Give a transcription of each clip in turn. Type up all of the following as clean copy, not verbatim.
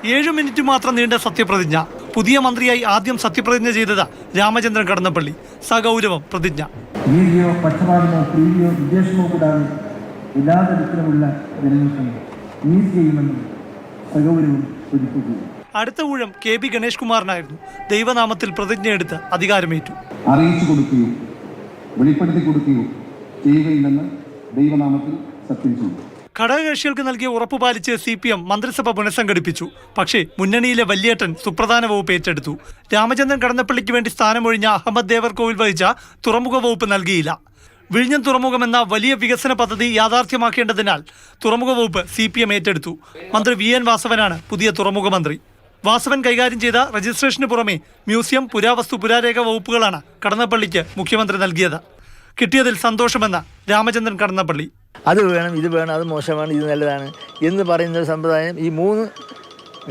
7 minute മാത്രം നീണ്ട സത്യപ്രതിജ്ഞ. പുതിയ മന്ത്രിയായി ആദ്യം സത്യപ്രതിജ്ഞ ചെയ്തത് രാമചന്ദ്രൻ കടന്നപ്പള്ളി. സഗൗരവം പ്രതിജ്ഞ. നീതിയോ പക്ഷപാതമോ പ്രീതിയോ വിദ്വേഷമോ കൂടാതെ എല്ലാ തരത്തിലുമുള്ള ജനങ്ങൾക്കും നീതി ചെയ്യുമെന്നും സഗൗരവം പ്രതിജ്ഞ. അടുത്ത ഊഴം KB ഗണേഷ് കുമാറിനായിരുന്നു. ദൈവനാമത്തിൽ പ്രതിജ്ഞയെടുത്ത് അധികാരമേറ്റു. അറിയിച്ചു കൊടുക്കുകയോ വെളിപ്പെടുത്തി കൊടുക്കുകയോ ചെയ്യുകയില്ലെന്ന് ദൈവനാമത്തിൽ സത്യം ചെയ്തു. ഘടകകക്ഷികൾക്ക് നൽകിയ ഉറപ്പ് പാലിച്ച് CPM മന്ത്രിസഭ പുനഃസംഘടിപ്പിച്ചു. പക്ഷേ മുന്നണിയിലെ വല്യേട്ടൻ സുപ്രധാന വകുപ്പ് ഏറ്റെടുത്തു. രാമചന്ദ്രൻ കടന്നപ്പള്ളിക്ക് വേണ്ടി സ്ഥാനമൊഴിഞ്ഞ അഹമ്മദ് ദേവർകോവിൽ വഹിച്ച തുറമുഖ വകുപ്പ് നൽകിയില്ല. വിഴിഞ്ഞം തുറമുഖമെന്ന വലിയ വികസന പദ്ധതി യാഥാർത്ഥ്യമാക്കേണ്ടതിനാൽ തുറമുഖ വകുപ്പ് CPM ഏറ്റെടുത്തു. മന്ത്രി VN വാസവനാണ് പുതിയ തുറമുഖ മന്ത്രി. വാസവൻ കൈകാര്യം ചെയ്ത രജിസ്ട്രേഷന് പുറമെ മ്യൂസിയം, പുരാവസ്തു, പുരാരേഖ വകുപ്പുകളാണ് കടന്നപ്പള്ളിക്ക് മുഖ്യമന്ത്രി നൽകിയത്. കിട്ടിയതിൽ സന്തോഷമെന്ന് രാമചന്ദ്രൻ കടന്നപ്പള്ളി. അത് വേണം, ഇത് വേണം, അത് മോശമാണ്, ഇത് നല്ലതാണ് എന്ന് പറയുന്ന ഒരു സമ്പ്രദായം ഈ 3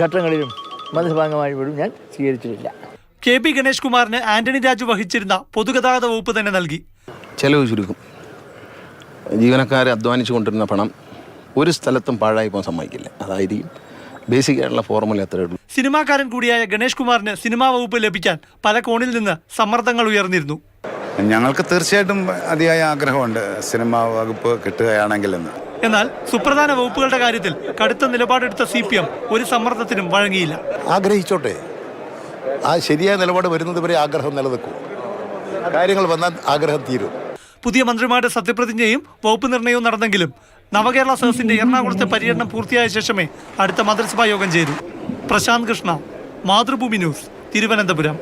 ഘട്ടങ്ങളിലും മന്ത്രിസഭാംഗമായപ്പോഴും ഞാൻ സ്വീകരിച്ചിട്ടില്ല. KB ഗണേഷ് കുമാറിന് ആന്റണി രാജു വഹിച്ചിരുന്ന പൊതുഗതാഗത വകുപ്പ് തന്നെ നൽകി. ചെലവ് ചുരുക്കും. ജീവനക്കാരെ അധ്വാനിച്ചു കൊണ്ടിരുന്ന പണം ഒരു സ്ഥലത്തും പാഴായി പോകാൻ സമ്മതിക്കില്ല. അതായിരിക്കും ബേസിക് ആയിട്ടുള്ള ഫോർമുല. അത്രയേ ഉള്ളൂ. സിനിമാക്കാരൻ കൂടിയായ ഗണേഷ് കുമാറിന് സിനിമാ വകുപ്പ് ലഭിക്കാൻ പല കോണിൽ നിന്ന് സമ്മർദ്ദങ്ങൾ ഉയർന്നിരുന്നു. ഞങ്ങൾക്ക് തീർച്ചയായിട്ടും അതിയായ ആഗ്രഹമുണ്ട് സിനിമാ വകുപ്പ് കിട്ടുകയാണെങ്കിലെന്ന്. എന്നാൽ സുപ്രധാന വകുപ്പുകളുടെ കാര്യത്തിൽ കടുത്ത നിലപാടെടുത്ത CPM ഒരു സമ്മർദ്ദത്തിനും വഴങ്ങിയില്ല. ആഗ്രഹിച്ചോട്ടെ, ആ ശരിയായ നിലപാട് വരുന്നത് വരെ ആഗ്രഹം നിലനിൽക്കും. കാര്യങ്ങൾ വന്നാൽ ആഗ്രഹം തീരും. പുതിയ മന്ത്രിമാരുടെ സത്യപ്രതിജ്ഞയും വകുപ്പ് നിർണയവും നടന്നെങ്കിലും നവകേരള സദസ്സിന്റെ എറണാകുളത്തെ പര്യടനം പൂർത്തിയായ ശേഷമേ അടുത്ത മന്ത്രിസഭാ യോഗം ചേരൂ. പ്രശാന്ത് കൃഷ്ണ, മാതൃഭൂമി ന്യൂസ്, തിരുവനന്തപുരം.